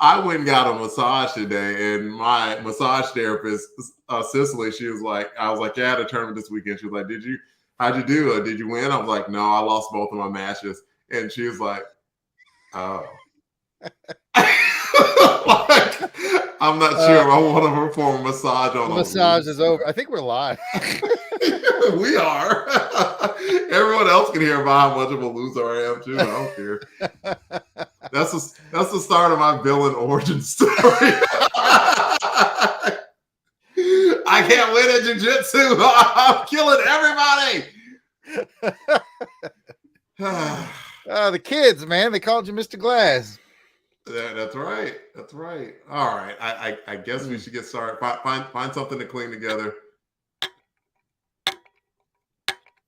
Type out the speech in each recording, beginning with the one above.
I went and got a massage today, and my massage therapist, Cicely, she was like, I was like, yeah, I had a tournament this weekend. She was like, how'd you do? Did you win? I was like, no, I lost both of my matches. And she was like, oh. Like, I'm not sure if I want to perform a massage on the massage is over. I think we're live. We are. Everyone else can hear about how much of a loser I am too. I don't care. That's the start of my villain origin story. I can't win at jiu-jitsu. I'm killing everybody. The kids, man, they called you Mr. Glass. That's right. That's right. All right. I guess we should get started. Find something to clean together.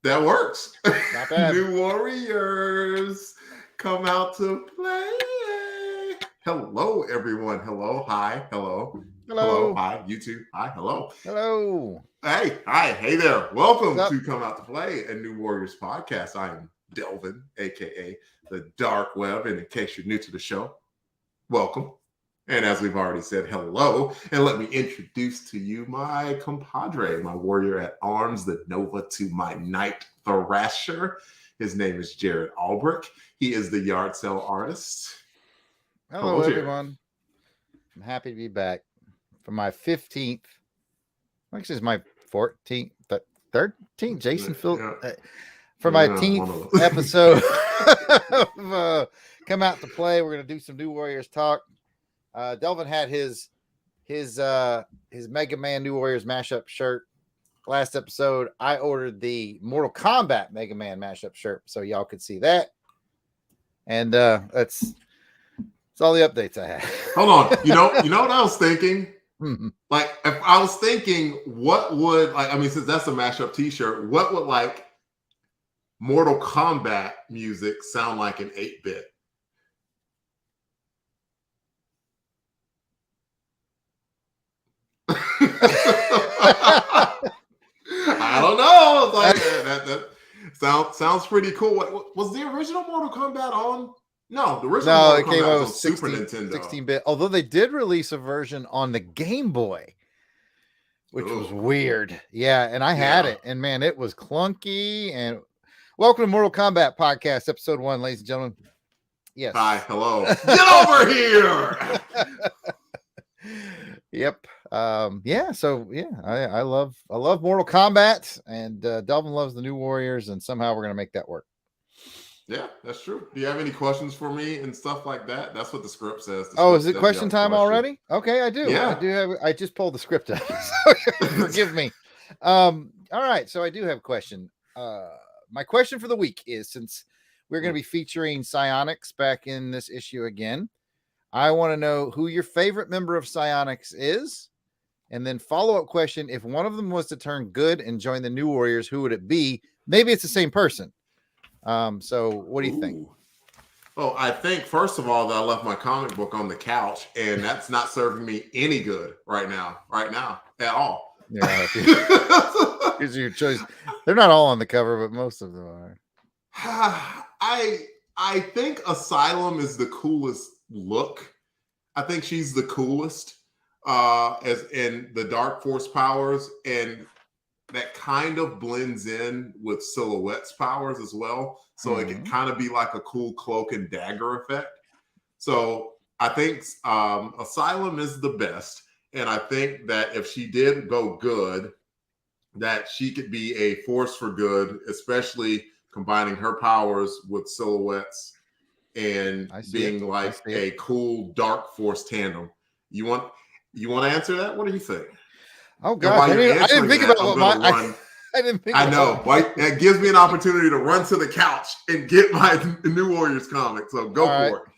That works. Not bad. New Warriors come out to play. Hello, everyone. Hello. Hi. Hello. Hello. Hi. You too. Hi. Hello. Hello. Hey. Hi. Hey there. Welcome to Come Out to Play, a New Warriors podcast. I am Delvin, a.k.a. the Dark Web. And in case you're new to the show, welcome. And as we've already said, hello. And let me introduce to you my compadre, my warrior at arms, the Nova to my Knight Thrasher. His name is Jarrod Albrecht. He is the yard sale artist. Hello, everyone. I'm happy to be back for my 15th. Actually, it's my 14th, 13th. Jason Phil. For my 10th episode of Come Out to Play. We're going to do some New Warriors talk. Delvin had his Mega Man New Warriors mashup shirt last episode. I ordered the Mortal Kombat Mega Man mashup shirt so y'all could see that. And that's all the updates I had. Hold on. You know what I was thinking? Like, if I was thinking, what would, like, I mean, since that's a mashup t-shirt, what would, like, Mortal Kombat music sound like an 8-bit? I don't know. Like, that sounds pretty cool. What, was the original Mortal Kombat on? No, the original Mortal Kombat was on Super Nintendo. 16-bit. Although they did release a version on the Game Boy, which was weird. Yeah, and I had it, and man, it was clunky. And welcome to Mortal Kombat Podcast, Episode 1, ladies and gentlemen. Yes. Hi, hello. Get over here. Yep. So I love Mortal Kombat, and Delvin loves the New Warriors, and somehow we're gonna make that work. Yeah, that's true. Do you have any questions for me and stuff like that? That's what the script says. Is it question time already? Okay, I do. Yeah. I just pulled the script out. So forgive me. All right, so I do have a question. My question for the week is, since we're going to be featuring Psionex back in this issue again, I want to know who your favorite member of Psionex is. And then follow-up question, if one of them was to turn good and join the New Warriors, who would it be? Maybe it's the same person. So what do you think? Oh, I think, first of all, that I left my comic book on the couch, and that's not serving me any good right now, at all. Yeah. Here's your choice. They're not all on the cover, but most of them are. I think Asylum is the coolest look. I think she's the coolest as in the Dark Force powers, and that kind of blends in with Silhouette's powers as well. So it can kind of be like a cool cloak and dagger effect. So I think Asylum is the best. And I think that if she did go good, that she could be a force for good, especially combining her powers with Silhouette's and being like a cool Dark Force tandem. You want to answer that? What do you think? Oh God! I didn't think about what I didn't think. I know. That gives me an opportunity to run to the couch and get my New Warriors comic. So go for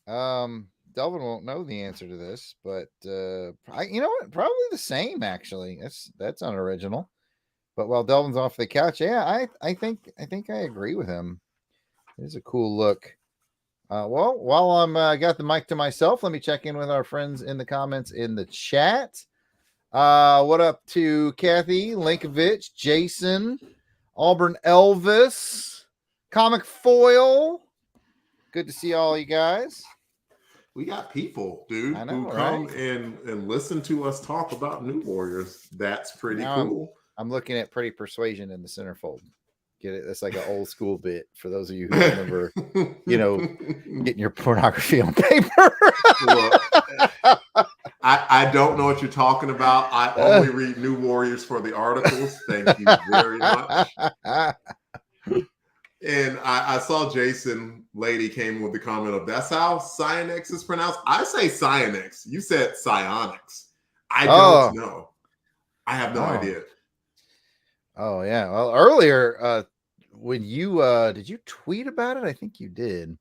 it. Delvin won't know the answer to this, but you know what? Probably the same. Actually, that's unoriginal. But while Delvin's off the couch, I think I agree with him. It's a cool look. Well, while I'm got the mic to myself, let me check in with our friends in the comments in the chat. What up to Kathy, Linkovich, Jason, Auburn Elvis, Comic Foil. Good to see all you guys. We got people, dude, I know, who come right? and listen to us talk about New Warriors. That's pretty Now cool. I'm looking at Pretty Persuasion in the centerfold. Get it? That's like an old school bit for those of you who remember, getting your pornography on paper. Look, I don't know what you're talking about. I only read New Warriors for the articles. Thank you very much. And I saw Jason Lady came with the comment of that's how Psionex is pronounced. I say Psionex. You said Psionics. I don't know. I have no idea. Oh yeah. Well, earlier, when you did you tweet about it? I think you did.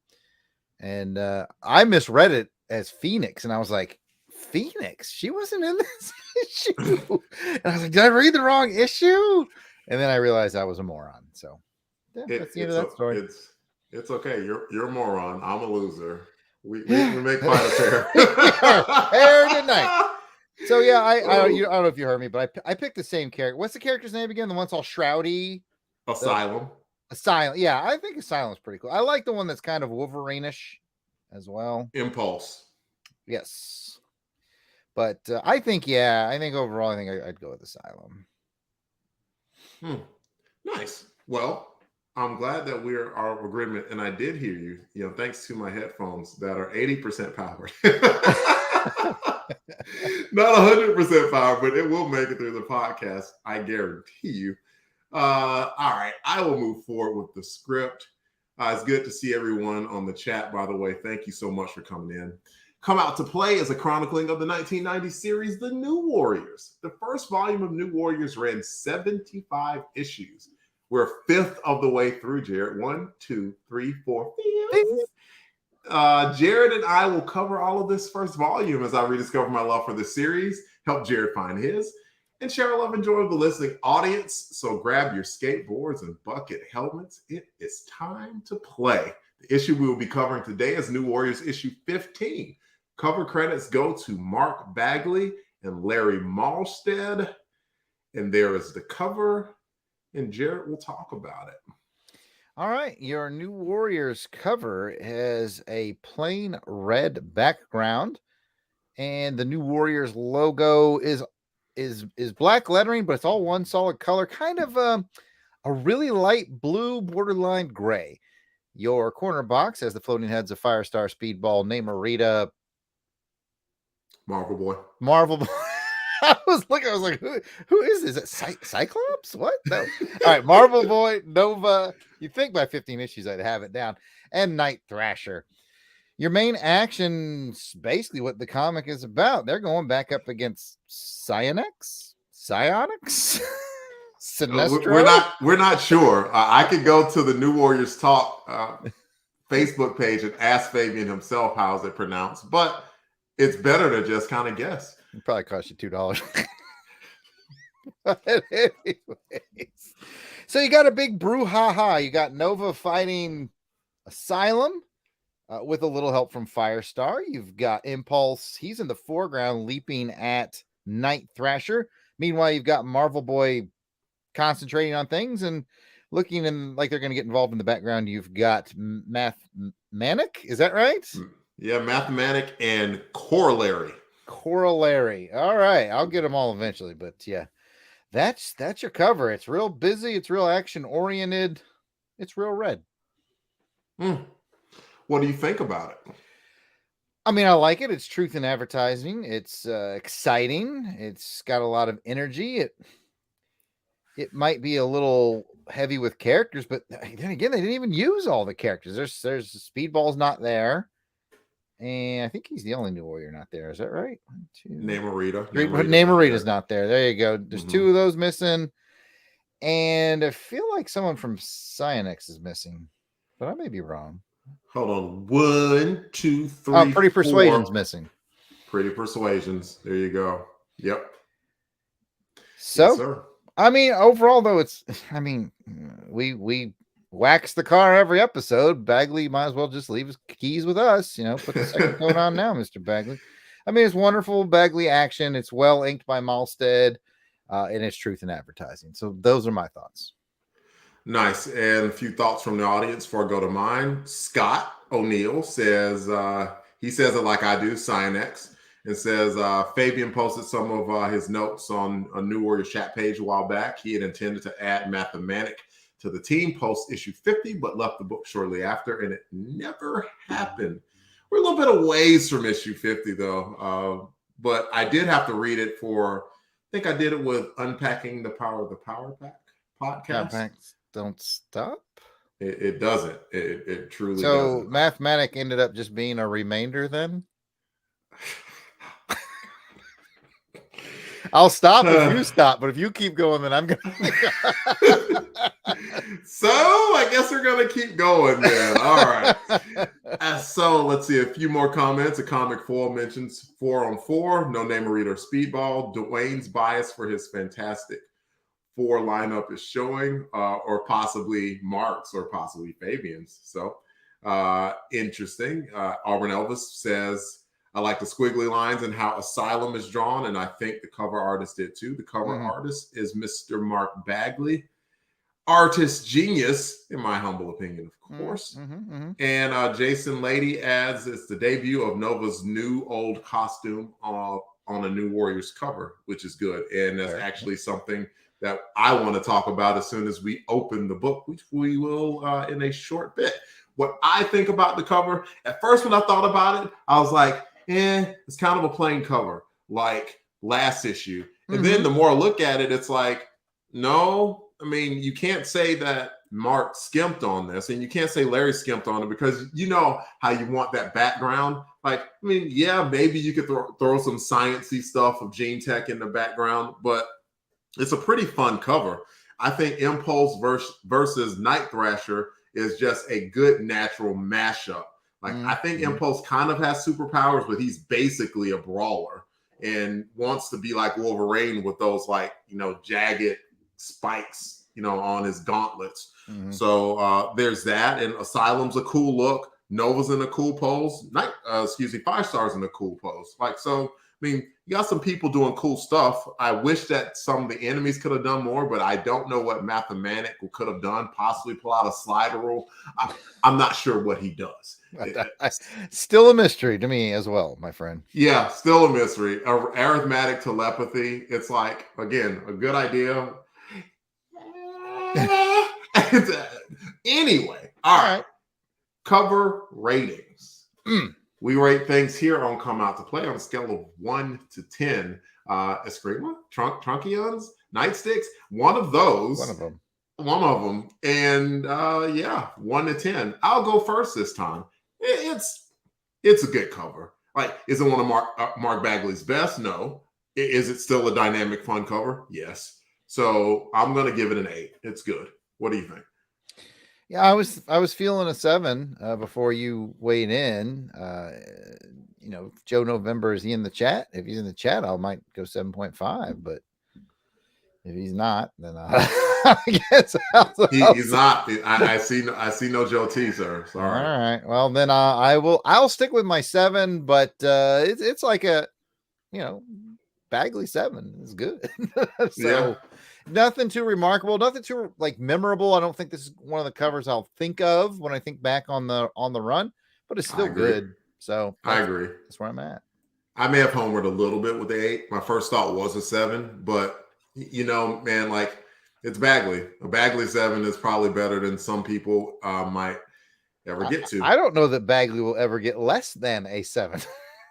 And I misread it as Phoenix, and I was like, Phoenix? She wasn't in this issue. And I was like, did I read the wrong issue? And then I realized I was a moron. So yeah, that's the end of that story. It's okay. You're a moron. I'm a loser. We make quite a pair. Pair tonight. So yeah, I don't know if you heard me, but I picked the same character. What's the character's name again? The one's all shroudy. Asylum. Asylum. Yeah, I think Asylum's pretty cool. I like the one that's kind of Wolverine-ish as well. Impulse. Yes. But I think overall, I'd go with Asylum. Nice. Well, I'm glad that we're our agreement, and I did hear you. Thanks to my headphones that are 80% powered. Not 100% powered, but it will make it through the podcast. I guarantee you. All right, I will move forward with the script. It's good to see everyone on the chat, by the way. Thank you so much for coming in. Come Out to Play is a chronicling of the 1990 series, The New Warriors. The first volume of New Warriors ran 75 issues. We're a fifth of the way through, Jarrod. 1, 2, 3, 4, 5. Jarrod and I will cover all of this first volume as I rediscover my love for the series, help Jarrod find his, and share our love and joy with the listening audience. So grab your skateboards and bucket helmets. It is time to play. The issue we will be covering today is New Warriors issue 15. Cover credits go to Mark Bagley and Larry Malstead. And there is the cover, and Jarrod will talk about it. All right, your New Warriors cover has a plain red background, and the New Warriors logo is black lettering, but it's all one solid color, kind of a really light blue, borderline gray. Your corner box has the floating heads of Firestar, Speedball, Namorita, Marvel Boy. I was like, who is this? Is it Cyclops? What? No. All right, Marvel Boy, Nova. You think by 15 issues I'd have it down. And Night Thrasher. Your main action's basically what the comic is about. They're going back up against Psionex? Sinestro? We're not sure. I could go to the New Warriors Talk Facebook page and ask Fabian himself how's it pronounced, but it's better to just kind of guess. It probably cost you $2. But anyways, so you got a big brouhaha. You got Nova fighting Asylum with a little help from Firestar. You've got Impulse. He's in the foreground leaping at Night Thrasher. Meanwhile, you've got Marvel Boy concentrating on things and looking in like they're going to get involved in the background. You've got Mathemanic. Is that right? Yeah, Mathemanic and Corollary. All right. I'll get them all eventually, but yeah, that's your cover. It's real busy. It's real action oriented. It's real red. What do you think about it? I mean, I like it. It's truth in advertising. It's exciting. It's got a lot of energy. It might be a little heavy with characters, but then again, they didn't even use all the characters. There's Speedball's not there. And I think he's the only New Warrior not there. Is that right? 1, 2, Namorita. Namorita's not there. There you go. There's 2 of those missing. And I feel like someone from Psionex is missing, but I may be wrong. Hold on. 1, 2, 3. Pretty Persuasion's missing. Pretty Persuasions. There you go. Yep. So, yes, sir. I mean, overall, though, we wax the car every episode. Bagley might as well just leave his keys with us. Put the second coat on now, Mr. Bagley. I mean, it's wonderful Bagley action. It's well inked by Malstead, and it's truth in advertising. So those are my thoughts. Nice. And a few thoughts from the audience before I go to mine. Scott O'Neill says he says it like I do, Psionex. It says Fabian posted some of his notes on a New Warrior chat page a while back. He had intended to add Mathematic to the team post issue 50, but left the book shortly after, and it never happened. We're a little bit of ways from issue 50, though. But I did have to read it for, I think I did it with Unpacking the Power of the Power Pack podcast. Packs don't stop. It doesn't. It truly so doesn't. Mathematic ended up just being a remainder then? I'll stop if you stop, but if you keep going, then I'm going to. So I guess we're going to keep going then. All right. So let's see a few more comments. A Comic 4 mentions 4-on-4, No Name a Reader Speedball. Dwayne's bias for his Fantastic Four lineup is showing, or possibly Mark's or possibly Fabian's. So interesting. Auburn Elvis says, I like the squiggly lines and how Asylum is drawn, and I think the cover artist did too. The cover artist is Mr. Mark Bagley. Artist genius, in my humble opinion, of course. And Jason Lady adds, it's the debut of Nova's new old costume on a New Warriors cover, which is good. And that's actually something that I want to talk about as soon as we open the book, which we will in a short bit. What I think about the cover, at first when I thought about it, I was like, it's kind of a plain cover, like last issue. And then the more I look at it, it's like, no, I mean, you can't say that Mark skimped on this, and you can't say Larry skimped on it, because you know how you want that background. Like, I mean, yeah, maybe you could throw some sciencey stuff of Gene Tech in the background, but it's a pretty fun cover. I think Impulse versus Night Thrasher is just a good natural mashup. Like, I think Impulse kind of has superpowers, but he's basically a brawler and wants to be like Wolverine with those, like, you know, jagged spikes, you know, on his gauntlets. So there's that. And Asylum's a cool look. Nova's in a cool pose. 5 Stars in a cool pose. Like, so, I mean, you got some people doing cool stuff. I wish that some of the enemies could have done more, but I don't know what Mathematic could have done. Possibly pull out a slider rule. I'm not sure what he does. Still a mystery to me as well, my friend. Yeah, still a mystery. Arithmetic telepathy. It's like, again, a good idea. Anyway, all right. Cover ratings. We rate things here on Come Out to Play on a scale of 1 to 10. Eskrima, Trunkions, Nightsticks, one of those. One of them. And yeah, 1 to 10. I'll go first this time. It's a good cover. Like, is it one of Mark Bagley's best? No. Is it still a dynamic, fun cover? Yes. So I'm going to give it an 8. It's good. What do you think? Yeah, I was feeling a 7 before you weighed in. You know, Joe November, is he in the chat? If he's in the chat, I might go 7.5. But if he's not, then I guess he's not. I see no Joe T, sir. Sorry. All right. Well, then I'll stick with my 7. But it's like a, you know, Bagley 7 is good. So nothing too remarkable, nothing too like memorable. I don't think this is one of the covers I'll think of when I think back on the run, but it's still good. So I agree. That's where I'm at. I may have homered a little bit with the 8. My first thought was a 7, but you know, man, like, it's Bagley. A Bagley 7 is probably better than some people might ever get to. I don't know that Bagley will ever get less than a 7,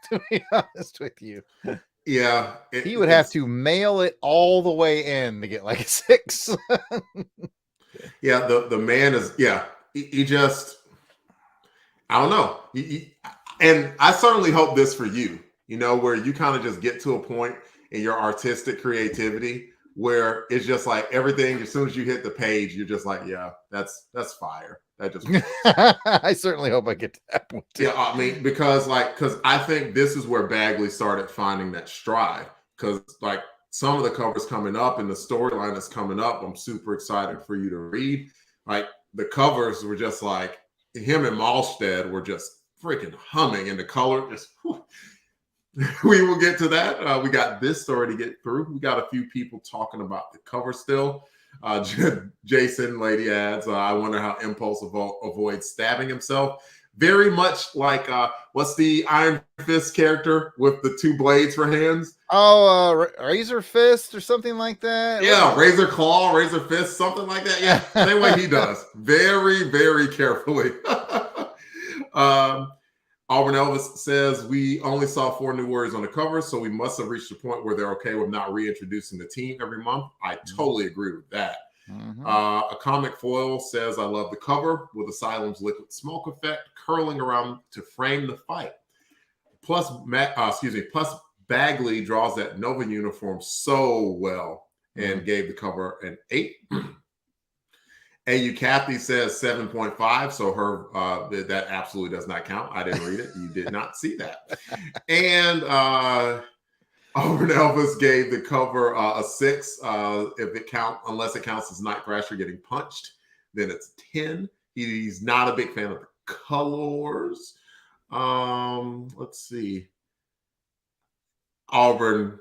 to be honest with you. Yeah. He would have to mail it all the way in to get like a 6. Yeah, the man is, he just, I don't know. And I certainly hope this for you, you know, where you kind of just get to a point in your artistic creativity where it's just like everything, as soon as you hit the page, you're just like, yeah, that's fire. That just I certainly hope I get to that point too. Yeah, I mean, because I think this is where Bagley started finding that stride. Because like some of the covers coming up and the storyline that's coming up, I'm super excited for you to read. Like, the covers were just like, him and Malstead were just freaking humming, and the color just we will get to that. We got this story to get through. We got a few people talking about the cover still. Jason Lady adds, I wonder how Impulse avoids stabbing himself. Very much like what's the Iron Fist character with the two blades for hands? Oh, Razor Fist or something like that. Yeah, Razor Claw, Razor Fist, something like that. Yeah, same way he does. Very, very carefully. Auburn Elvis says, we only saw 4 new Warriors on the cover, so we must have reached the point where they're okay with not reintroducing the team every month. I totally agree with that. A comic foil says, I love the cover with Asylum's liquid smoke effect curling around to frame the fight. Plus Bagley draws that Nova uniform so well and gave the cover an 8. AU Kathy says 7.5, so her that absolutely does not count. I didn't read it. You did not see that. And Auburn Elvis gave the cover a 6. Unless it counts as Night Thrasher getting punched, then it's 10. He's not a big fan of the colors. Let's see. Auburn,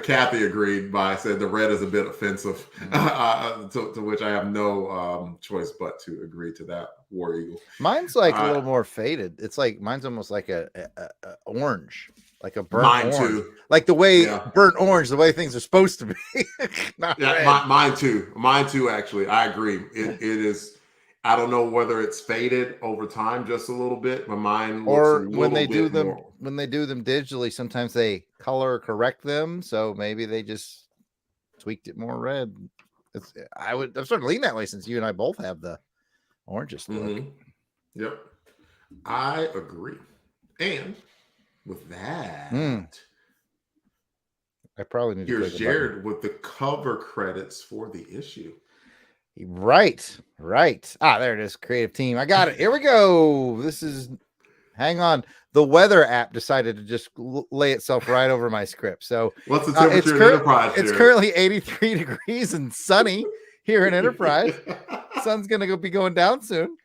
Kathy agreed by said the red is a bit offensive, to which I have no choice but to agree to that. War Eagle. Mine's like a little more faded. It's like mine's almost like a orange, like a burnt orange. Too. Like the way burnt orange, the way things are supposed to be. Mine too. Mine too. Actually, I agree. It is. I don't know whether it's faded over time just a little bit. My mind looks or a little when they bit do them more. When they do them digitally, sometimes they color correct them, so maybe they just tweaked it more red. I'm starting to lean that way since you and I both have the orangest look. Yep, I agree. And with that, I probably need here's to Jarrod with the cover credits for the issue. Right. There it is. Creative team. I got it. Here we go. Hang on. The weather app decided to just lay itself right over my script. So what's the temperature in Enterprise? It's currently 83 degrees and sunny here in Enterprise. Sun's going to be going down soon.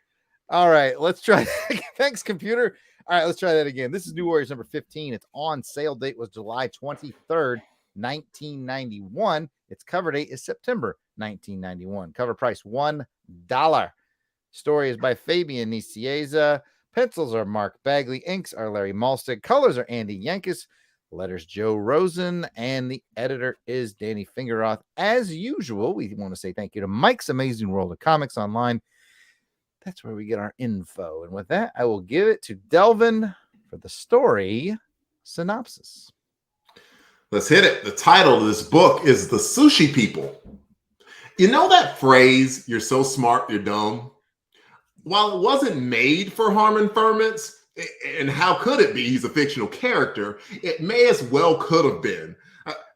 All right, let's try that. Thanks, computer. All right, let's try that again. This is New Warriors number 15. Its on sale date was July 23rd, 1991. Its cover date is September 1991. Cover price $1. Story is by Fabian Nicieza. Pencils are Mark Bagley. Inks are Larry Malstig. Colors are Andy Yankus. Letters Joe Rosen. And the editor is Danny Fingeroth. As usual, we want to say thank you to Mike's Amazing World of Comics Online. That's where we get our info. And with that, I will give it to Delvin for the story synopsis. Let's hit it. The title of this book is The Sushi People. You know that phrase, you're so smart, you're dumb? While it wasn't made for Harmon Ferments, and how could it be? He's a fictional character. It may as well could have been.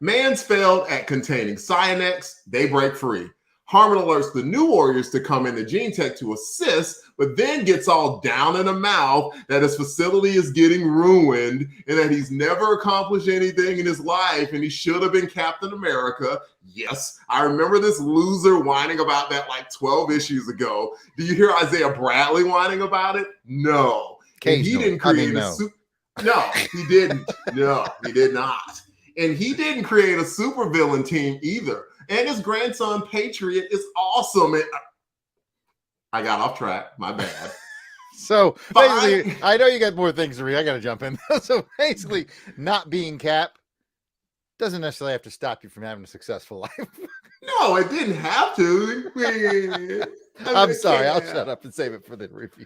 Man's failed at containing Psionex. They break free. Harmon alerts the new Warriors to come into Gene Tech to assist, but then gets all down in the mouth that his facility is getting ruined and that he's never accomplished anything in his life and he should have been Captain America. Yes, I remember this loser whining about that like 12 issues ago. Do you hear Isaiah Bradley whining about it? No. And he didn't create No, he didn't. No, he did not. And he didn't create a supervillain team either. And his grandson, Patriot, is awesome. I got off track. My bad. So basically, I know you got more things to read. I got to jump in. So basically, not being Cap doesn't necessarily have to stop you from having a successful life. No, it didn't have to. I'm sorry. I'll shut up and save it for the review.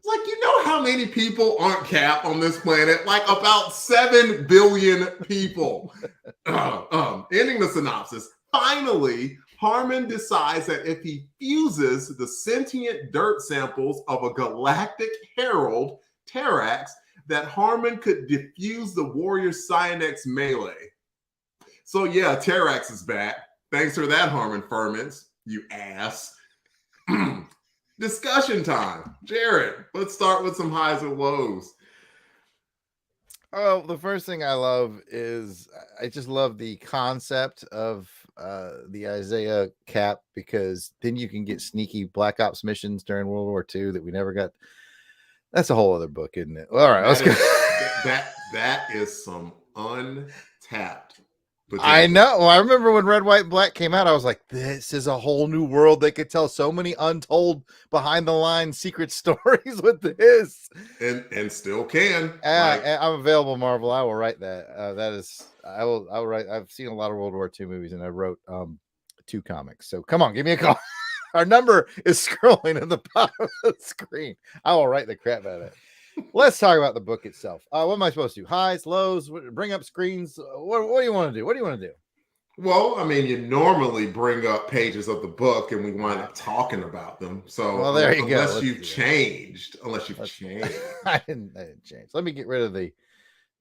Like, you know how many people aren't Cap on this planet? Like about 7 billion people. Ending the synopsis. Finally, Harmon decides that if he fuses the sentient dirt samples of a galactic herald, Terrax, that Harmon could defuse the Warrior Psionex melee. So yeah, Terrax is back. Thanks for that, Harmon Ferments, you ass. Discussion time. Jarrod, let's start with some highs and lows. Oh, the first thing I love is I just love the concept of the Isaiah Cap, because then you can get sneaky Black Ops missions during World War II that we never got. That's a whole other book, isn't it? All right, let's go. That is some untapped I know. I remember when Red, White, and Black came out, I was like, this is a whole new world. They could tell so many untold behind the line secret stories with this. And still can. I'm available, Marvel. I will write that. I will write. I've seen a lot of World War II movies, and I wrote 2 comics. So come on, give me a call. Our number is scrolling at the bottom of the screen. I will write the crap out of it. Let's talk about the book itself. What am I supposed to do? Highs, lows, bring up screens. What do you want to do? What do you want to do? Well, I mean, you normally bring up pages of the book and we wind up talking about them. So well, there you go. Unless you've changed. I didn't change. Let me get rid of the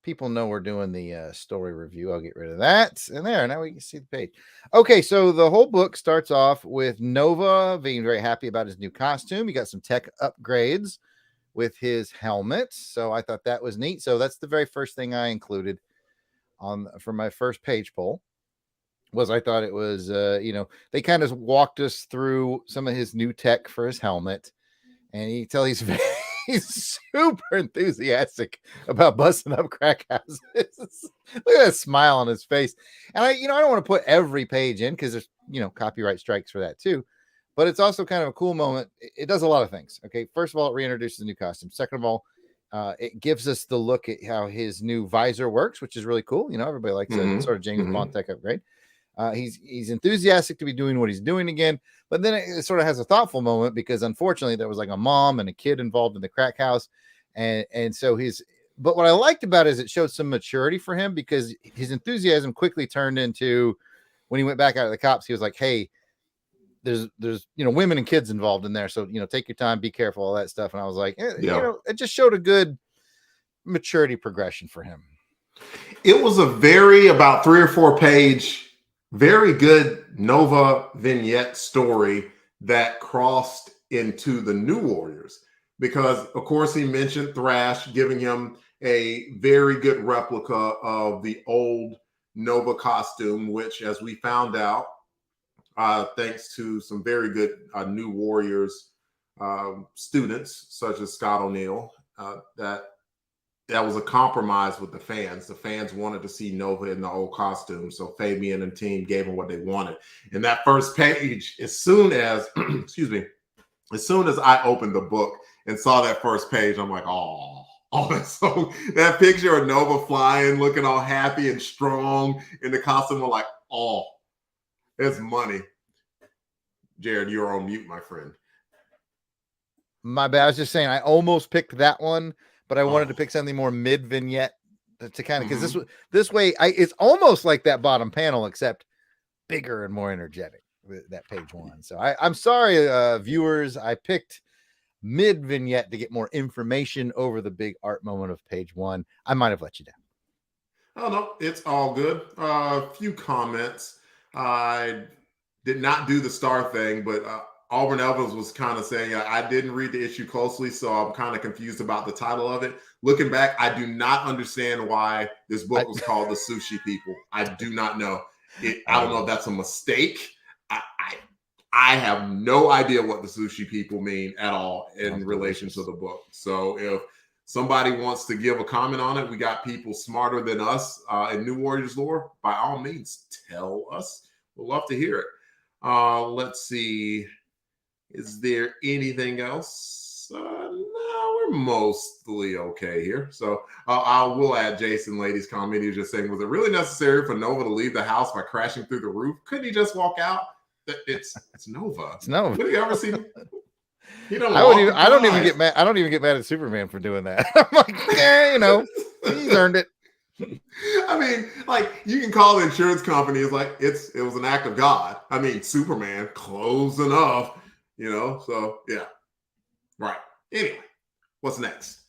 people know we're doing the story review. I'll get rid of that. And there, now we can see the page. Okay, so the whole book starts off with Nova being very happy about his new costume. He got some tech upgrades with his helmet, so I thought that was neat. So that's the very first thing I included for my first page poll. Was I thought it was they kind of walked us through some of his new tech for his helmet, and you tell he's super enthusiastic about busting up crack houses. Look at that smile on his face. And I don't want to put every page in because there's copyright strikes for that too. But it's also kind of a cool moment. It does a lot of things. Okay. First of all, it reintroduces a new costume. Second of all, it gives us the look at how his new visor works, which is really cool. Everybody likes a sort of James Bond tech upgrade. He's enthusiastic to be doing what he's doing again. But then it sort of has a thoughtful moment because unfortunately there was like a mom and a kid involved in the crack house. And so but what I liked about it is it showed some maturity for him because his enthusiasm quickly turned into when he went back out of the cops, he was like, hey, there's women and kids involved in there. So, take your time, be careful, all that stuff. And I was like, it just showed a good maturity progression for him. It was about 3 or 4 page, very good Nova vignette story that crossed into the New Warriors because, of course, he mentioned Thrash giving him a very good replica of the old Nova costume, which, as we found out, thanks to some very good New Warriors students, such as Scott O'Neill, that was a compromise with the fans. The fans wanted to see Nova in the old costume, so Fabian and team gave them what they wanted. And that first page, as soon as I opened the book and saw that first page, I'm like, oh, so that picture of Nova flying, looking all happy and strong in the costume, I'm like, oh, it's money. Jarrod, you're on mute, my friend. My bad. I was just saying, I almost picked that one, but I wanted to pick something more mid vignette to kind of, because this way it's almost like that bottom panel, except bigger and more energetic, that page 1. So I'm sorry, viewers, I picked mid vignette to get more information over the big art moment of page 1. I might have let you down. Oh, no, it's all good. A few comments. I did not do the star thing, but Auburn Evans was kind of saying, I didn't read the issue closely, so I'm kind of confused about the title of it. Looking back, I do not understand why this book was called The Sushi People. I do not know. I don't know if that's a mistake. I have no idea what the Sushi People mean at all in relation to the book. So if somebody wants to give a comment on it, we got people smarter than us in New Warriors lore. By all means, tell us. We'd love to hear it. Let's see. Is there anything else? No, we're mostly okay here. So I will add Jason Lady's comment. He was just saying, was it really necessary for Nova to leave the house by crashing through the roof? Couldn't he just walk out? It's Nova. It's Nova. What do you ever see? I don't even get mad. I don't even get mad at Superman for doing that. I'm like, he's earned it. I mean, like, you can call the insurance company. It's like it was an act of God. I mean, Superman, close enough, So yeah, right. Anyway, what's next?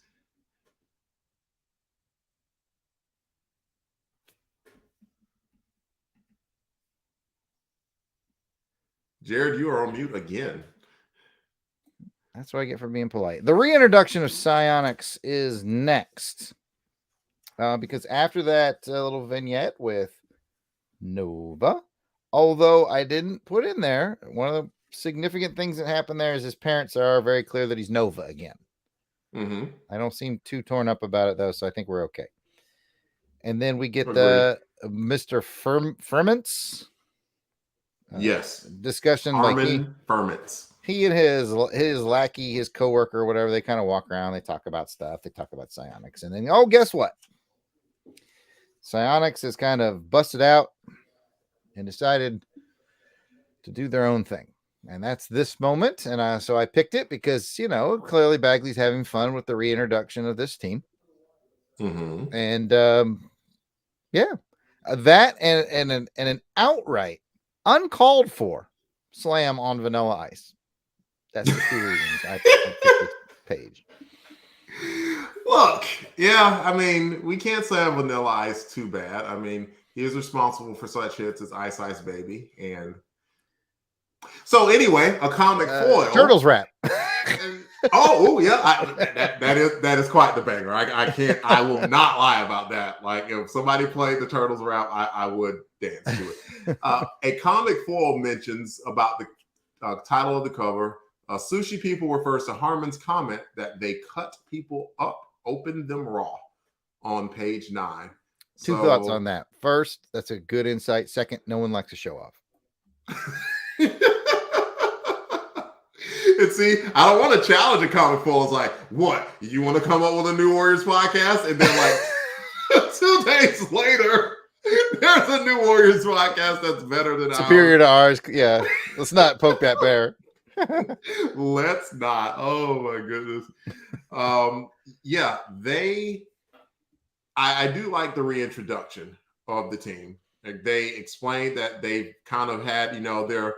Jarrod, you are on mute again. That's what I get for being polite. The reintroduction of Psionex is next. Because after that little vignette with Nova, although I didn't put in there, one of the significant things that happened there is his parents are very clear that he's Nova again. I don't seem too torn up about it, though, so I think we're okay. And then we get the Mr. Ferments. Yes. Discussion Armin Ferments. He and his lackey, his coworker, whatever, they kind of walk around. They talk about stuff. They talk about psionics, and then guess what? Psionics is kind of busted out and decided to do their own thing, and that's this moment. And so I picked it because clearly Bagley's having fun with the reintroduction of this team, and that and an outright uncalled for slam on Vanilla Ice. That's the two reasons I picked this page. Look, yeah, I mean, we can't say Vanilla Ice too bad. I mean, he is responsible for such hits as Ice Ice Baby. And so anyway, a comic foil. Turtles rap. that is quite the banger. I will not lie about that. Like, if somebody played the Turtles rap, I would dance to it. A comic foil mentions about the title of the cover. Sushi People refers to Harmon's comment that they cut people up, opened them raw, on page 9. Two thoughts on that. First, that's a good insight. Second, no one likes to show off. And see, I don't want to challenge a comic foil. It's like, what? You want to come up with a New Warriors podcast? And then like 2 days later, there's a New Warriors podcast that's better than superior to ours. Yeah, let's not poke that bear. Let's not. Oh my goodness. I do like the reintroduction of the team. Like, they explained that they kind of had, their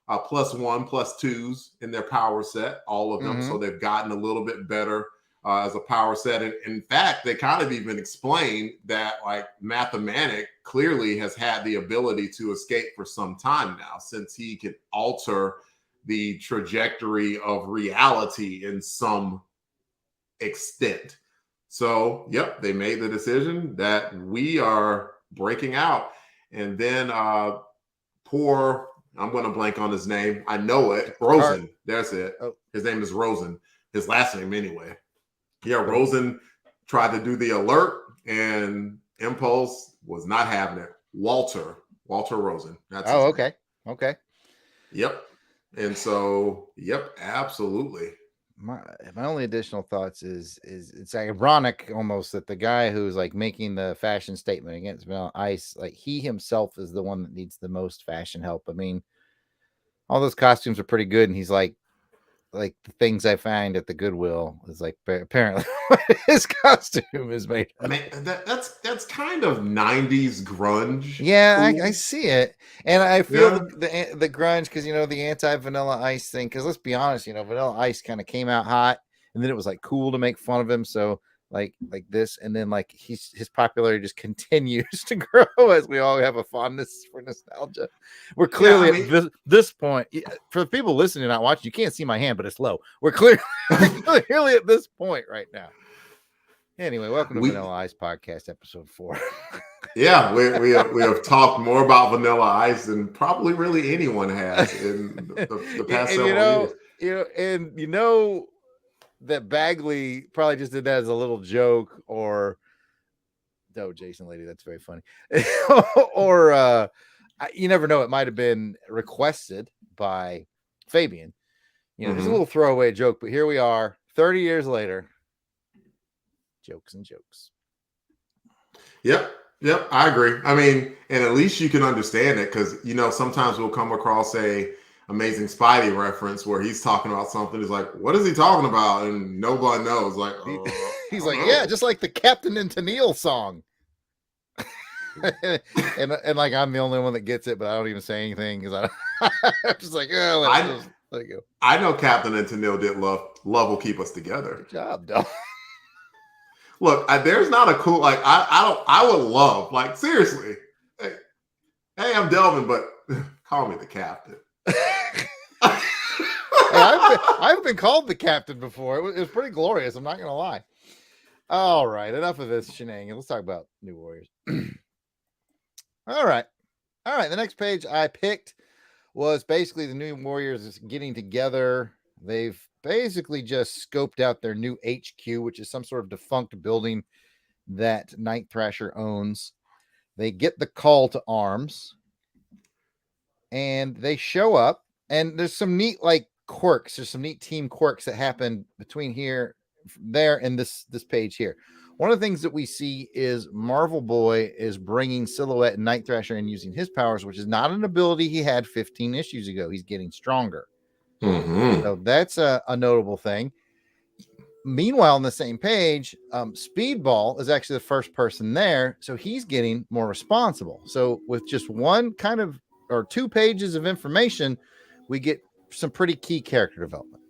+1, +2s in their power set, all of them. So they've gotten a little bit better as a power set. And in fact, they kind of even explained that like Mathematic clearly has had the ability to escape for some time now, since he can alter the trajectory of reality in some extent. So, yep, they made the decision that we are breaking out. And then I'm going to blank on his name. I know it. Rosen. That's it. Oh. His name is Rosen. His last name anyway. Yeah, Rosen tried to do the alert, and Impulse was not having it. Walter Rosen. That's okay. Yep. And so, yep, absolutely. My only additional thoughts is it's ironic almost that the guy who's like making the fashion statement against Vanilla Ice, like he himself is the one that needs the most fashion help. I mean, all those costumes are pretty good, and he's like the things I find at the Goodwill is like apparently his costume is made of. Man, that's kind of 90s grunge. Yeah, I see it, and I feel the grunge because the anti-Vanilla Ice thing. Because let's be honest, Vanilla Ice kind of came out hot, and then it was like cool to make fun of him. So like this, and then like his popularity just continues to grow as we all have a fondness for nostalgia. We're clearly at this point, for the people listening not watching, you can't see my hand, but it's low. We're clearly at this point right now. Anyway, welcome to Vanilla Ice Podcast, episode 4. Yeah, we have talked more about Vanilla Ice than probably really anyone has in the past several years. That Bagley probably just did that as a little joke, or Jason Lady, that's very funny. Or you never know, it might have been requested by Fabian. It's a little throwaway joke, but here we are 30 years later. Jokes and jokes. Yep, I agree. I mean, and at least you can understand it, because sometimes we'll come across a Amazing Spidey reference where he's talking about something. He's like, what is he talking about? And nobody knows. Like, he's like, yeah, just like the Captain and Tennille song. and like I'm the only one that gets it, but I don't even say anything because I'm just like, let it go. I know Captain and Tennille did love will keep us together. Good job, Del. Look, there's not a cool like I would love, like, seriously. Hey, I'm Delvin, but call me the Captain. I've been called the Captain before. It was pretty glorious. I'm not gonna lie. All right, enough of this shenanigans. Let's talk about New Warriors. All right. The next page I picked was basically the New Warriors getting together. They've basically just scoped out their new HQ, which is some sort of defunct building that Night Thrasher owns. They get the call to arms, and they show up. And there's some neat like quirks. There's some neat team quirks that happen between here, there, and this page here. One of the things that we see is Marvel Boy is bringing Silhouette and Night Thrasher in using his powers, which is not an ability he had 15 issues ago. He's getting stronger. So that's a notable thing. Meanwhile, on the same page, Speedball is actually the first person there, so he's getting more responsible. So with just one kind of or 2 pages of information, we get some pretty key character development.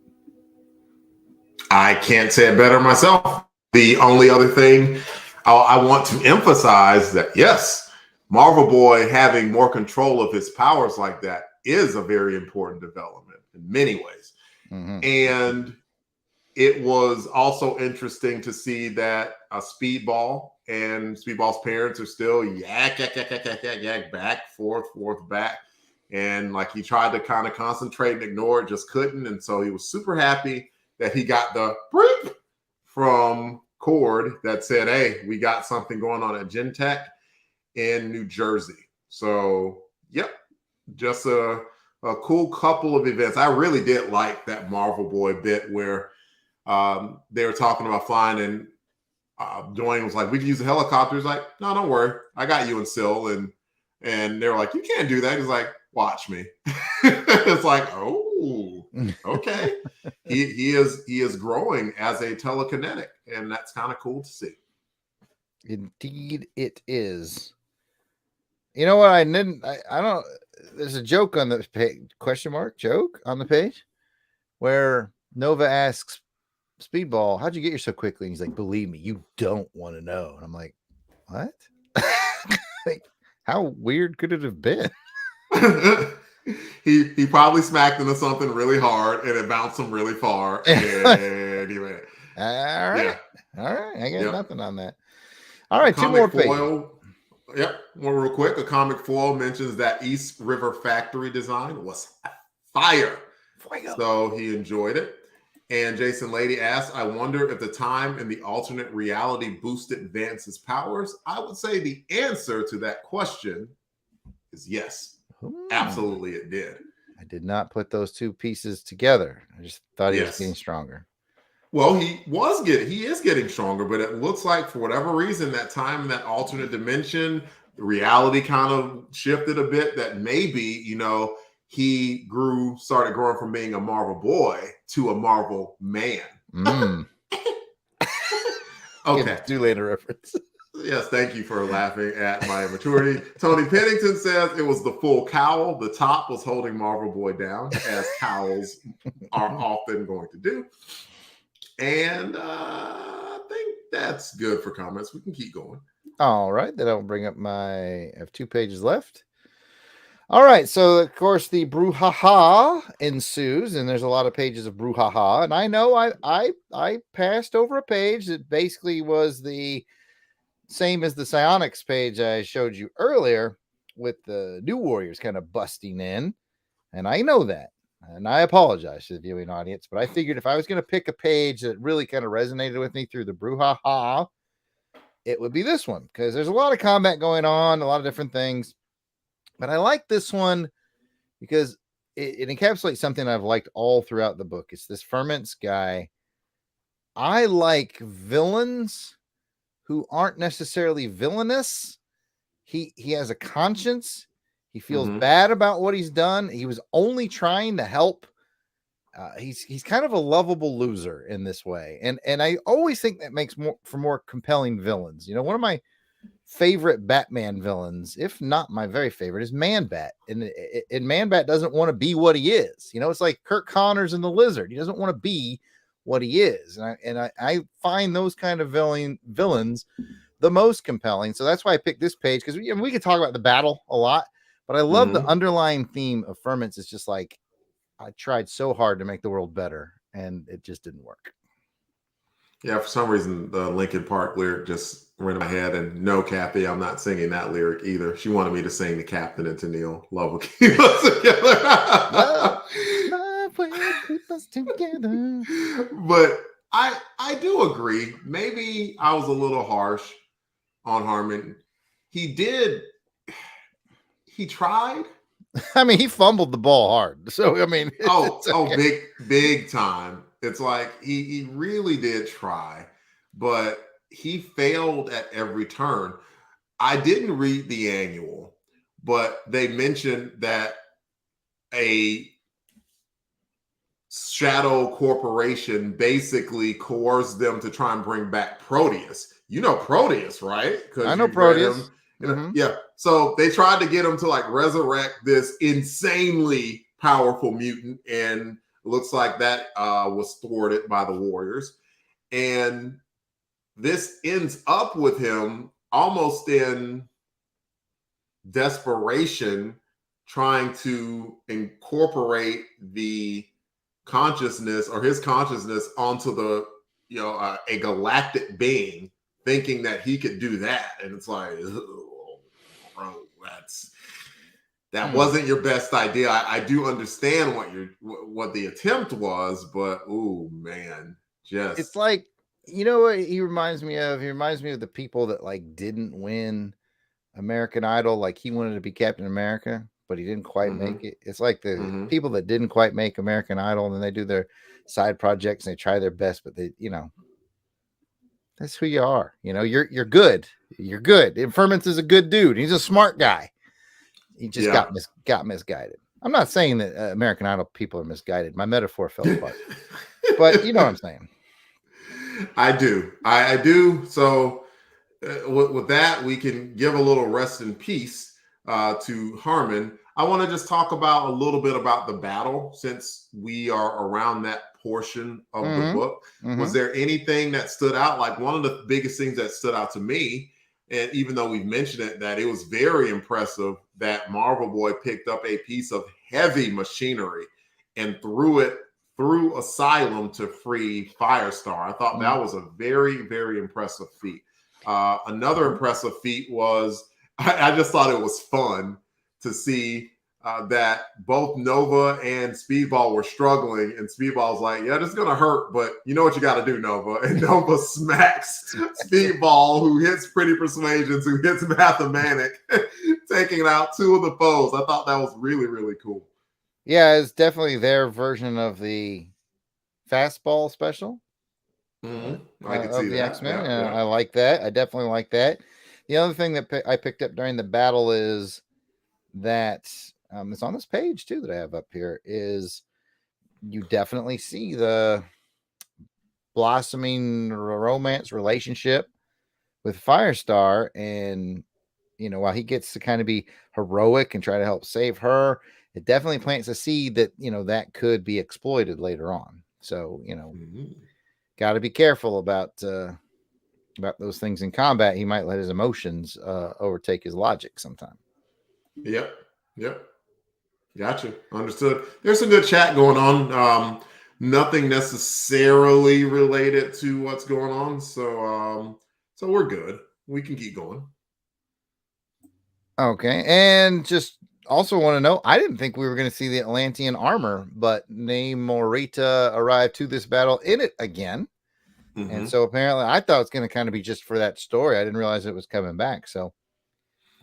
I can't say it better myself. The only other thing I want to emphasize that, yes, Marvel Boy having more control of his powers like that is a very important development in many ways. And it was also interesting to see that Speedball and Speedball's parents are still yak, back, forth, back. And like he tried to kind of concentrate and ignore it, just couldn't. And so he was super happy that he got the brief from Cord that said, hey, we got something going on at Gentech in New Jersey. So, yep, just a cool couple of events. I really did like that Marvel Boy bit where they were talking about flying, and Dwayne was like, we can use the helicopter. He's like, no, don't worry. I got you and Sil. And they were like, you can't do that. He's like, watch me. It's like, oh, okay. He is growing as a telekinetic, and that's kind of cool to see. Indeed it is. You know what? I don't, there's a joke on the page, question mark joke on the page where Nova asks Speedball, how'd you get here so quickly? And he's like, believe me, you don't want to know. And I'm like, what? Like, how weird could it have been? he probably smacked into something really hard and it bounced him really far. And he went, all right. Yeah. All right. I got nothing on that. All right. 2 more pages. Yep. One real quick. A comic foil mentions that East River Factory design was fire. So he enjoyed it. And Jason Lady asked, I wonder if the time in the alternate reality boosted Vance's powers. I would say the answer to that question is yes. Absolutely, it did. I did not put those 2 pieces together. I just thought he was getting stronger. Well, he is getting stronger, but it looks like for whatever reason, that time in that alternate dimension, the reality kind of shifted a bit, that maybe, he started growing from being a Marvel boy to a Marvel man. Okay. Do later reference. Yes, thank you for laughing at my immaturity. Tony Pennington says it was the full cowl. The top was holding Marvel Boy down, as cowls are often going to do. And I think that's good for comments. We can keep going. All right. Then I'll bring up I have 2 pages left. All right. So, of course, the brouhaha ensues, and there's a lot of pages of brouhaha. And I know I passed over a page that basically was the same as the Psionex page I showed you earlier, with the new Warriors kind of busting in. And I know that. And I apologize to the viewing audience, but I figured if I was going to pick a page that really kind of resonated with me through the brouhaha, it would be this one, because there's a lot of combat going on, a lot of different things. But I like this one because it encapsulates something I've liked all throughout the book. It's this Ferments guy. I like villains who aren't necessarily villainous. He has a conscience. He feels bad about what he's done. He was only trying to help. He's kind of a lovable loser in this way. And I always think that makes for more compelling villains. One of my favorite Batman villains, if not my very favorite, is Man-Bat. And Man-Bat doesn't want to be what he is. It's like Kirk Connors and the Lizard. He doesn't want to be what he is. And I find those kind of villains the most compelling. So that's why I picked this page, because we could talk about the battle a lot, but I love the underlying theme of Ferments. It's just like, I tried so hard to make the world better, and it just didn't work. Yeah, for some reason, the Linkin Park lyric just went in my head, and no, Kathy, I'm not singing that lyric either. She wanted me to sing the Captain and Tennille, Love Will Keep Us Together. Love will keep us together. But I do agree. Maybe I was a little harsh on Harmon. he did. He tried. I mean, he fumbled the ball hard. So I mean, Oh, it's okay. big time. It's like he really did try, but he failed at every turn. I didn't read the annual, but they mentioned that a shadow corporation basically coerced them to try and bring back Proteus. You know Proteus, right? I Because know you read Proteus. him. Mm-hmm. Yeah. So they tried to get him to like resurrect this insanely powerful mutant, and it looks like that was thwarted by the Warriors. And this ends up with him almost in desperation trying to incorporate the consciousness or his consciousness onto the a galactic being, thinking that he could do that. And it's like, oh, bro, that wasn't your best idea. I do understand what the attempt was, but oh man, just It's like, you know what he reminds me of? He reminds me of the people that like didn't win American Idol. Like he wanted to be Captain America, but he didn't quite make it. It's like the people that didn't quite make American Idol, and then they do their side projects and they try their best, but they, that's who you are. You're good. You're good. Infirmance is a good dude. He's a smart guy. He just got misguided. I'm not saying that American Idol people are misguided. My metaphor fell apart, but you know what I'm saying. I do. I do. So with that, we can give a little rest in peace to Harmon. I want to just talk about a little bit about the battle since we are around that portion of the book. Was there anything that stood out? Like one of the biggest things that stood out to me, and even though we've mentioned it, that it was very impressive that Marvel Boy picked up a piece of heavy machinery and threw it through Asylum to free Firestar. I thought that was a very, very impressive feat. Another impressive feat was, I just thought it was fun to see that both Nova and Speedball were struggling, and Speedball's like, yeah, this is going to hurt, but you know what you got to do, Nova. And Nova smacks Speedball, who hits Pretty Persuasions, who hits Mathematic, taking out two of the foes. I thought that was really, really cool. Yeah, it's definitely their version of the fastball special. I could see of the that. X-Men. Yeah. I like that. I definitely like that. The other thing that I picked up during the battle is that it's on this page too that I have up here, is you definitely see the blossoming romance relationship with Firestar. And while he gets to kind of be heroic and try to help save her, it definitely plants a seed that that could be exploited later on. So got to be careful about those things in combat. He might let his emotions overtake his logic sometime. Yep. Gotcha. Understood. There's some good chat going on. Nothing necessarily related to what's going on. So we're good. We can keep going. Okay. And just also want to know, I didn't think we were going to see the Atlantean armor, but Namorita arrived to this battle in it again. And so apparently I thought it's going to kind of be just for that story. I didn't realize it was coming back. So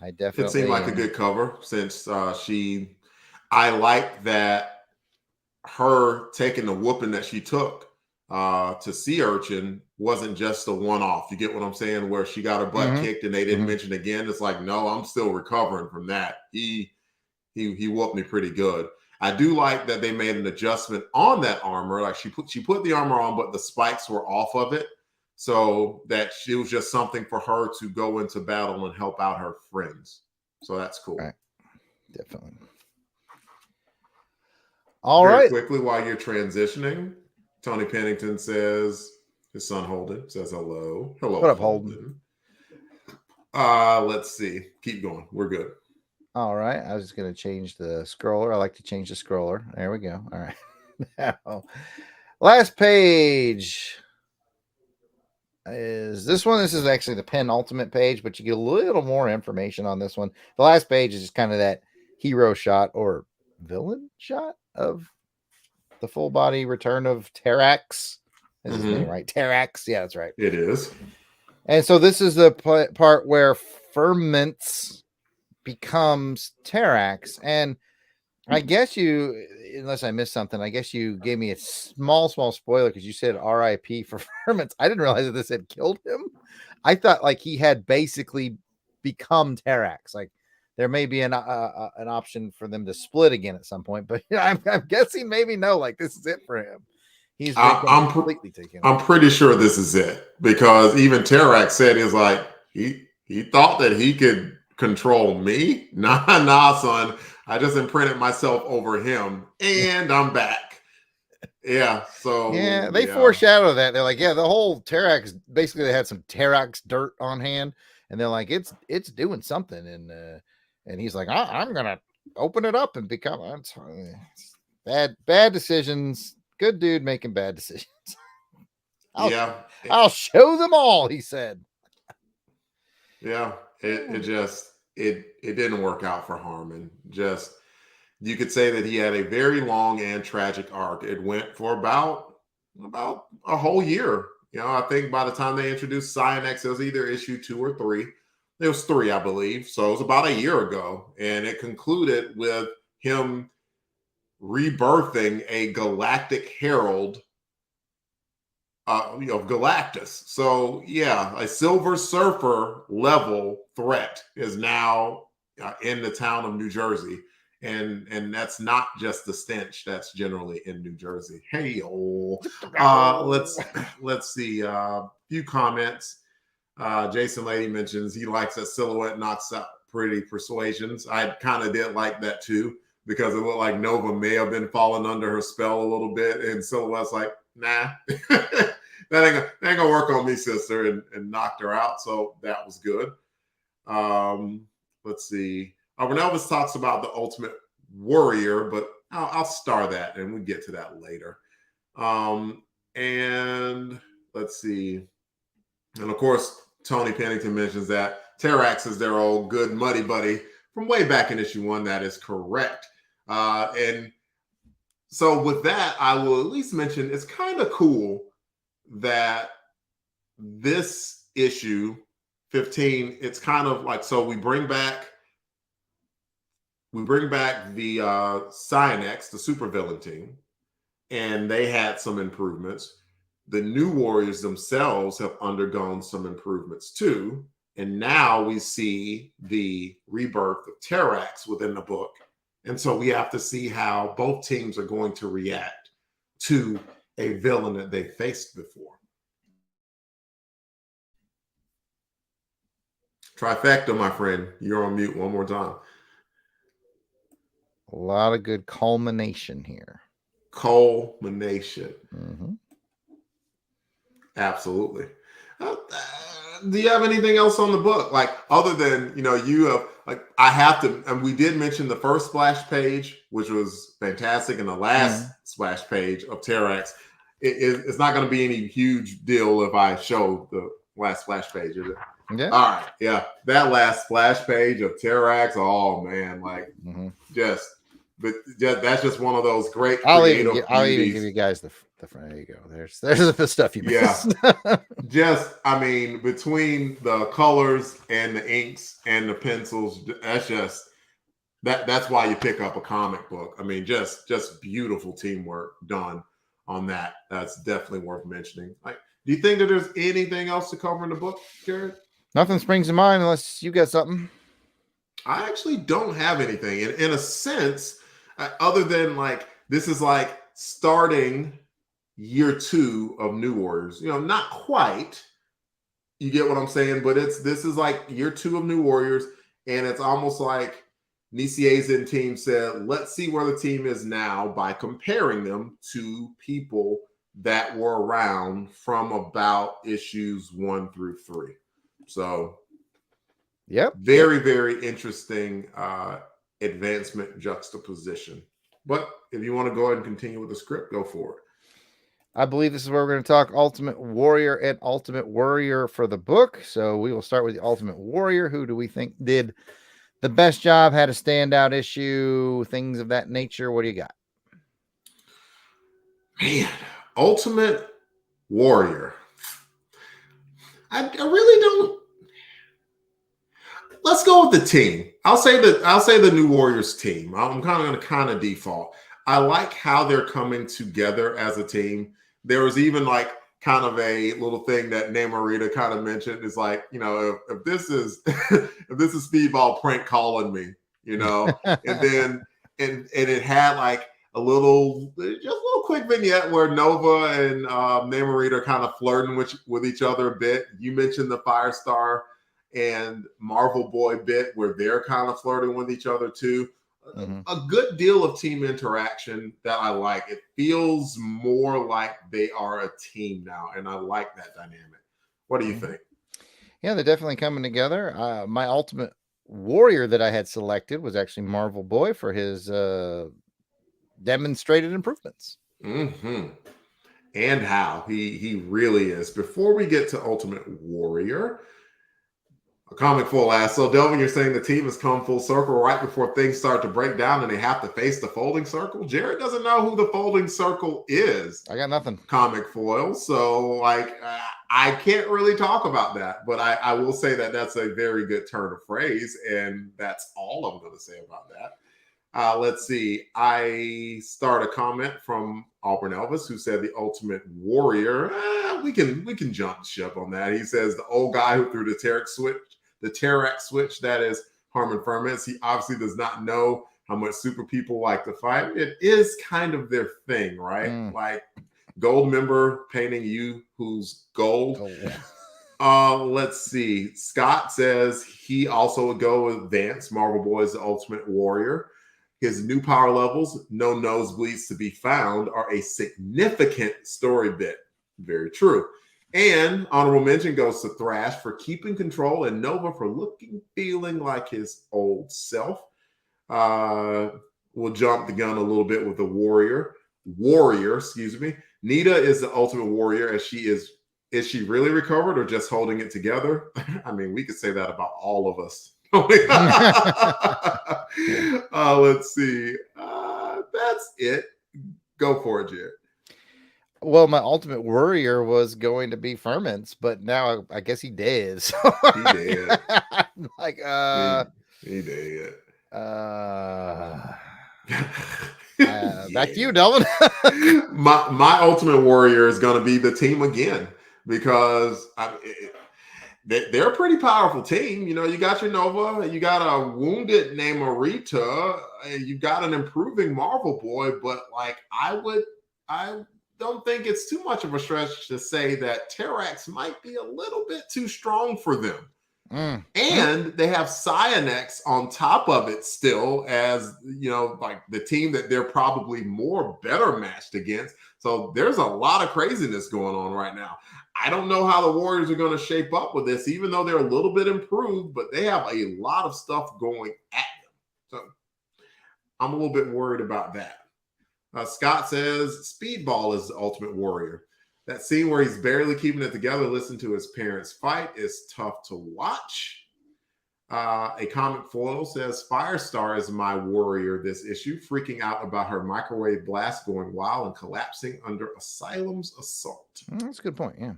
I definitely... It seemed like a good cover since I like that her taking the whooping that she took to Sea Urchin wasn't just a one-off. You get what I'm saying? Where she got her butt kicked and they didn't mention again. It's like, no, I'm still recovering from that. He whooped me pretty good. I do like that they made an adjustment on that armor. Like she put the armor on, but the spikes were off of it, so that it was just something for her to go into battle and help out her friends. So that's cool. Right. Definitely. All right. Quickly, while you're transitioning, Tony Pennington says his son Holden says hello. Hello, what up, Holden? Let's see. Keep going. We're good. All right. I was just going to change the scroller. I like to change the scroller. There we go. All right. Now, last page is this one. This is actually the penultimate page, but you get a little more information on this one. The last page is just kind of that hero shot or villain shot of the full body return of Terrax. Is his name right? Terrax. Yeah, that's right. It is. And so this is the part where Ferments becomes Terrax. And I guess you, unless I missed something, I guess you gave me a small spoiler because you said R.I.P. for Ferments. I didn't realize that this had killed him. I thought like he had basically become Terrax. Like there may be an option for them to split again at some point, but I'm guessing maybe no. Like this is it for him. He's completely taken. I'm pretty sure this is it because even Terrax said he's like he thought that he could control me. Nah, son. I just imprinted myself over him, and I'm back. Yeah. So yeah, they foreshadow that. They're like, yeah, the whole Terrax. Basically, they had some Terrax dirt on hand, and they're like, it's doing something, and he's like, I'm gonna open it up and become bad decisions. Good dude making bad decisions. I'll show them all, he said. Yeah, it didn't work out for Harmon. Just you could say that he had a very long and tragic arc. It went for about a whole year. You know, I think by the time they introduced Psionex, it was either issue 2 or 3. It was 3, I believe. So it was about a year ago, and it concluded with him rebirthing a galactic herald of Galactus. So yeah, a Silver Surfer level threat is now in the town of New Jersey, and that's not just the stench. That's generally in New Jersey. Hey, let's see. Few comments. Jason Lady mentions he likes that Silhouette knocks out pretty persuasions. I kind of did like that too, because it looked like Nova may have been falling under her spell a little bit, and Silhouette's like, nah, that ain't gonna work on me, sister, and knocked her out. So that was good. Let's see. Renelvis talks about the Ultimate Worrier, but I'll star that, and we'll get to that later. And let's see. And of course, Tony Pennington mentions that Terrax is their old good muddy buddy from way back in issue 1. That is correct. And so with that, I will at least mention it's kind of cool that this issue 15, it's kind of like, so we bring back the Psionex, the supervillain team, and they had some improvements. The New Warriors themselves have undergone some improvements too. And now we see the rebirth of Terrax within the book. And so we have to see how both teams are going to react to a villain that they faced before. Trifecta, my friend. You're on mute one more time. A lot of good culmination here. Culmination. Mm-hmm. Absolutely. Do you have anything else on the book? Like, other than, you have, like, I have to, and we did mention the first splash page, which was fantastic, and the last splash page of Terrax. It's not going to be any huge deal if I show the last splash page, is it? Yeah. All right. Yeah. That last splash page of Terrax, oh man, like that's just one of those great I'll even give you guys the front. There you go. There's the stuff you missed. Just, I mean, between the colors and the inks and the pencils, that's why you pick up a comic book. I mean, just beautiful teamwork done on that. That's definitely worth mentioning. Like, do you think that there's anything else to cover in the book, Jarrod? Nothing springs to mind unless you got something. I actually don't have anything. In a sense, other than like, this is like starting year 2 of New Warriors. Not quite. You get what I'm saying? But this is like year 2 of New Warriors. And it's almost like Nisie's team said, let's see where the team is now by comparing them to people that were around from about issues 1 through 3. So, very, very interesting advancement juxtaposition. But if you want to go ahead and continue with the script, go for it. I believe this is where we're going to talk Ultimate Warrior and Ultimate Worrier for the book. So we will start with the Ultimate Warrior. Who do we think did the best job, had a standout issue, things of that nature? What do you got? Man, Ultimate Warrior. I really don't. Let's go with the team. I'll say the New Warriors team. I'm going to default. I like how they're coming together as a team. There was even like kind of a little thing that Namorita kind of mentioned is like, if this is if this is Speedball prank calling me, and then and it had like a little quick vignette where Nova and Namorita are kind of flirting with each other a bit. You mentioned the Firestar and Marvel Boy bit where they're kind of flirting with each other too. Mm-hmm. A good deal of team interaction that I like. It feels more like they are a team now, and I like that dynamic. What do you think? Yeah, they're definitely coming together. My ultimate warrior that I had selected was actually Marvel Boy for his demonstrated improvements. Mm-hmm. And how he really is. Before we get to Ultimate Warrior, a comic full ass. So Delvin, you're saying the team has come full circle right before things start to break down and they have to face the folding circle? Jarrod doesn't know who the folding circle is. I got nothing. Comic foil. So like I can't really talk about that, but I will say that that's a very good turn of phrase, and that's all I'm going to say about that. Let's see. I start a comment from Auburn Elvis, who said the Ultimate Warrior. We can jump ship on that. He says the old guy who threw the Terrax switch, that is Harmon Ferments. He obviously does not know how much super people like to fight. It is kind of their thing, right? Like gold member painting you who's gold. Let's see. Scott says he also would go with Vance, Marvel Boy's the Ultimate Warrior. His new power levels, no nosebleeds to be found, are a significant story bit. Very true. And honorable mention goes to Thrash for keeping control and Nova for feeling like his old self. We'll jump the gun a little bit with the Warrior, excuse me. Nita is the Ultimate Warrior, as she is. Is she really recovered or just holding it together? I mean, we could say that about all of us. Let's see. That's it. Go for it, Jarrod. Well, my Ultimate Warrior was going to be Ferments, but now I guess he did. So he did. Like he did. Back to you, Delvin. my Ultimate Warrior is going to be the team again, because they're a pretty powerful team. You got your Nova, you got a wounded Namorita, you got an improving Marvel Boy, but like I don't think it's too much of a stretch to say that Terrax might be a little bit too strong for them. And they have Psionex on top of it still, as like the team that they're probably better matched against. So there's a lot of craziness going on right now. I don't know how the Warriors are going to shape up with this, even though they're a little bit improved, but they have a lot of stuff going at them. So I'm a little bit worried about that. Scott says Speedball is the Ultimate Warrior. That scene where he's barely keeping it together, listen to his parents fight, is tough to watch. A comic foil says Firestar is my warrior this issue, freaking out about her microwave blast going wild and collapsing under Asylum's assault. That's a good point, yeah.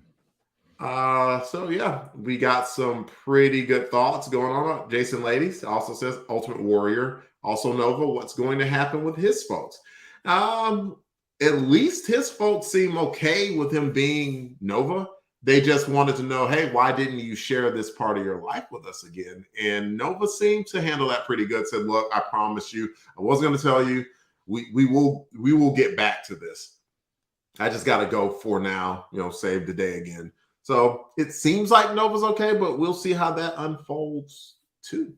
So yeah, we got some pretty good thoughts going on. Jason Ladies also says Ultimate Warrior. Also Nova, what's going to happen with his folks? At least his folks seem okay with him being Nova. They just wanted to know, hey, why didn't you share this part of your life with us again? And Nova seemed to handle that pretty good. Said, look, I promise you, I wasn't going to tell you. We will get back to this. I just got to go for now, save the day again. So it seems like Nova's okay, but we'll see how that unfolds too.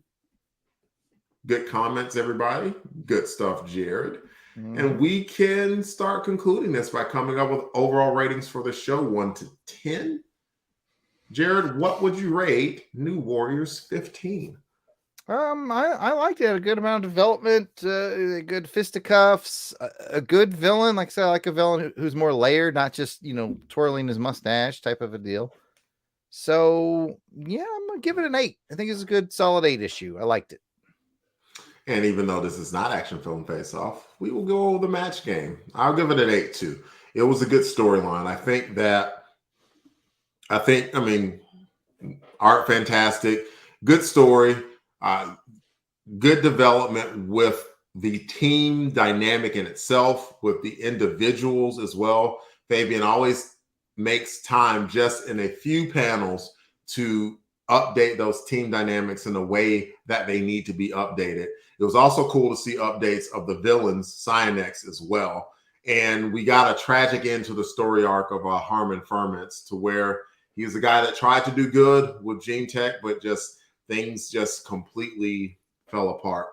Good comments, everybody. Good stuff, Jarrod. And we can start concluding this by coming up with overall ratings for the show, 1 to 10. Jarrod, what would you rate New Warriors 15? I liked it. A good amount of development, good fisticuffs, a good villain. Like I said, I like a villain who's more layered, not just, twirling his mustache type of a deal. So, yeah, I'm going to give it an 8. I think it's a good, solid 8 issue. I liked it. And even though this is not Action Film Face Off, we will go over the match game. I'll give it an 8 too. It was a good storyline. I mean, art fantastic, good story, good development with the team dynamic in itself, with the individuals as well. Fabian always makes time just in a few panels to update those team dynamics in a way that they need to be updated. It was also cool to see updates of the villains, Psionex, as well. And we got a tragic end to the story arc of Harmon Ferments, to where he was a guy that tried to do good with Gene Tech, but just things just completely fell apart.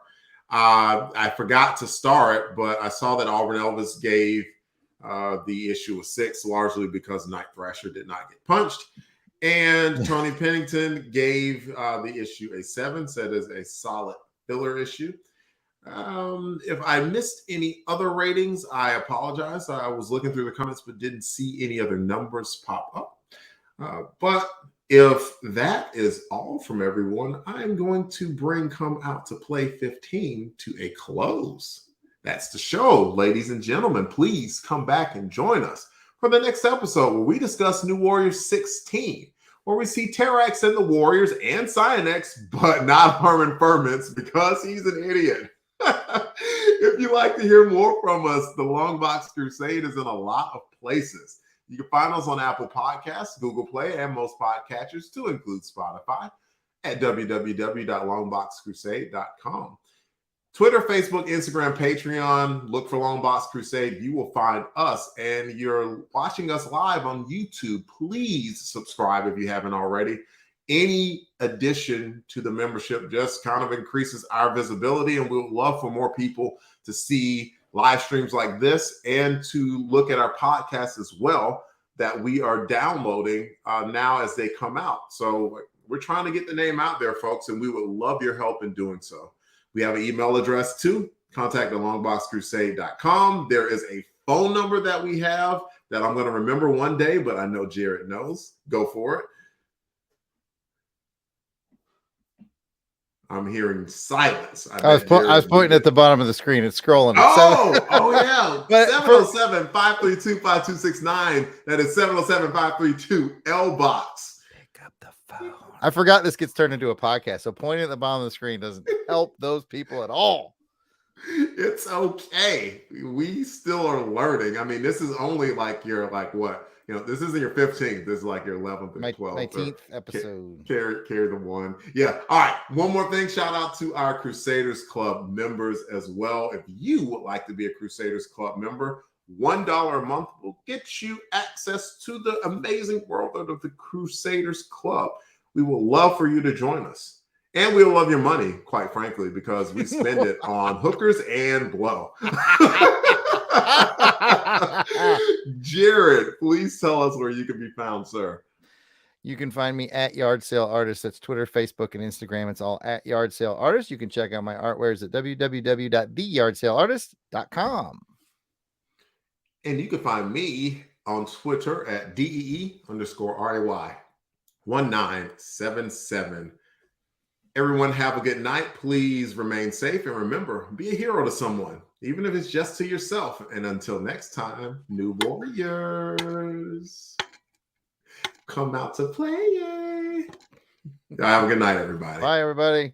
I forgot to star it, but I saw that Auburn Elvis gave the issue a 6, largely because Night Thrasher did not get punched. And Tony Pennington gave the issue a 7, said it's a solid filler issue. If I missed any other ratings, I apologize. I was looking through the comments, but didn't see any other numbers pop up. But if that is all from everyone, I'm going to bring Come Out to Play 15 to a close. That's the show, ladies and gentlemen. Please come back and join us for the next episode, where we discuss New Warriors 16, where we see Terrax and the Warriors and Psionex, but not Harmon Ferments because he's an idiot. If you'd like to hear more from us, the Long Box Crusade is in a lot of places. You can find us on Apple Podcasts, Google Play, and most podcatchers, to include Spotify, at www.longboxcrusade.com. Twitter, Facebook, Instagram, Patreon. Look for Long Box Crusade. You will find us. And you're watching us live on YouTube. Please subscribe if you haven't already. Any addition to the membership just kind of increases our visibility, and we would love for more people to see live streams like this and to look at our podcasts as well that we are downloading now as they come out. So we're trying to get the name out there, folks, and we would love your help in doing so. We have an email address too, contact@longboxcrusade.com. There is a phone number that we have that I'm going to remember one day, but I know Jarrod knows. Go for it. I'm hearing silence. I was pointing at the bottom of the screen. It's scrolling. Oh yeah. 707-532-5269. That is 707-532-LBOX. Pick up the phone. I forgot this gets turned into a podcast, so pointing at the bottom of the screen doesn't help those people at all. It's okay. We still are learning. I mean, this is only like your, what? You know, this isn't your 15th. This is like your 11th and 12th. My 19th episode. Carry the one. Yeah. All right. One more thing. Shout out to our Crusaders Club members as well. If you would like to be a Crusaders Club member, $1 a month will get you access to the amazing world of the Crusaders Club. We will love for you to join us. And we love your money, quite frankly, because we spend it on hookers and blow. Jarrod, please tell us where you can be found, sir. You can find me at Yard Sale Artist. That's Twitter, Facebook, and Instagram. It's all at Yard Sale Artist. You can check out my artwares at www.theyardsaleartist.com. And you can find me on Twitter at DEE_RAY1977. Everyone have a good night. Please remain safe. And remember, be a hero to someone, even if it's just to yourself. And until next time, New Warriors, come out to play. Have a good night, everybody. Bye, everybody.